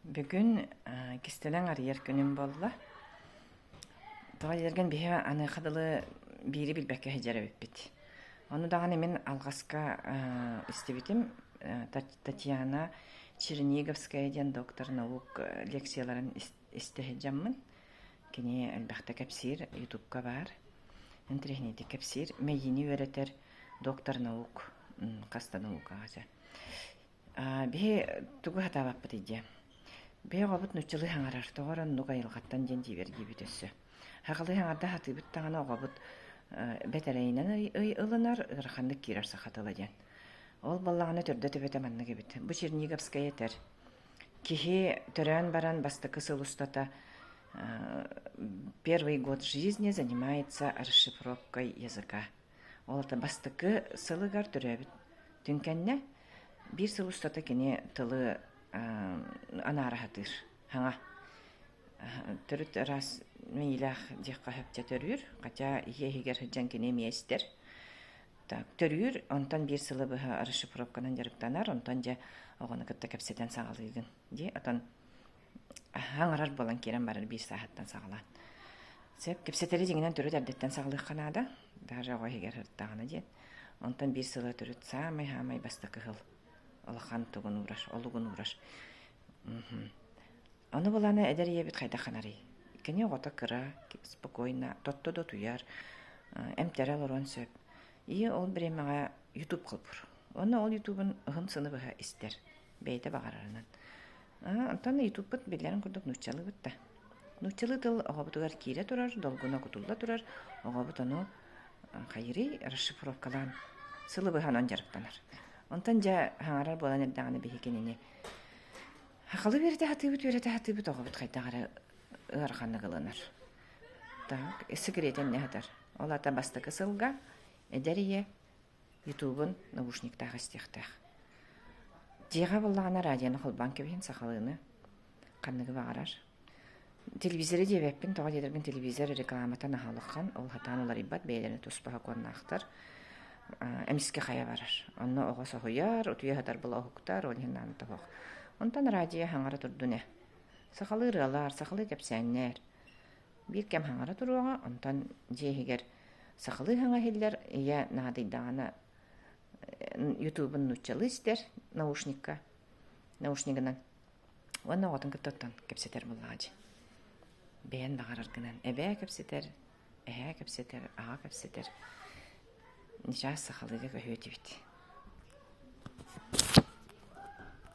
Бүгүн кистелен арыйар күнүм болла. Тоға ерген бихе аны қадылы бири билбәкке хеджеребеппит. Оны дағаны мен алғаска истебитим Татьяна Черниговская ден доктор наук лекцияларын истехеджаммын. Кене әлбәхті кәпсир ютубка бар. Интернеті кәпсир мейіні өретер доктор наук қаста наука ғаза. Бихе тугу хатабаппыт идея. Бе гобут нучылы хаңарар тоғаран нуга илгаттан ден диберги бүтөссө. Хагылы хаңарда хатыбыт тагана гобут бетерейнен ылынар ырхандык кирер сахатыла ден. Ол баллаганы төрдө төбөтө манныгы бит. Бу Черниговская тер. Кихи төрөн баран бастыкы сылустата первый год жизни занимается расшифровкой языка. Ол та бастыкы сылыгар төрөбүт. Түнкенне бир сылустата кене тылы анарахатыр. Хаңа төрүт раз мейлах декка хөптө төрүр, кача егер хыджан кене мейстер. Так, төрүр, онтан бир сылы быха расшифровканан жарыктанар, онтан же огоны кытта кепсетен сагалыйгын. Ди атан хаңарар болан керен барыр бир сааттан сагалан. Сеп кепсетери дегенен төрүт абдеттен сагалык канада, даже ого егер хыттаганы ден. Онтан бир сылы төрүт самай хамай бастыкы хыл. Олахан тугун ураш, олугун ураш. Аны буланы эдер ебит кайда ханары. Кене гота кыра, спокойно, тотто до туяр. Эмтерел орон сөп. И ол бремага YouTube кылпыр. Оны ол YouTube'ун ыгым сыны быха истер. Бейте багарарынан. Антан YouTube-быт билерин курдук нуччалы бытта. Нуччалы тыл огобутугар кире турар, долгуна кутулла турар. Огобут аны хайри расшифровкалан сылы быханан жарыктанар. Онтан жа хаңарар болан эрдаганы бихикенини. Хакалы берде хатыбыт огобут кайдагары ырханы кылынар. Так, секретен не хатар. Ол ата бастыкы сылга эдерие ютубун наушниктагы стехтах. Жега боллагана радионы холбан кебен сахалыны канныгы багарар. Телевизоры дебеппин тога дедерген телевизор рекламатан ахалыккан, ол хатанулар ибат бейлерини туспаха коннахтар. Эмиске хая барар. Онно ого сохуяр, утуя хатар була хуктар, ол хиннан тохок. Онтан радио хаңара турдуне. Сахалы рылар, сахалы кепсәннәр. Бир кем хаңара туруга, онтан жегер сахалы хаңа хиллер, я надыйдагана ютубын нуччалы истер наушнигынан. Онно отын кыттаттан кепсетер буллажы. Бен багарар гынан. Эбе кепсетер, кепсетер, кепсетер. Нича сахалыга көһөтүбүт.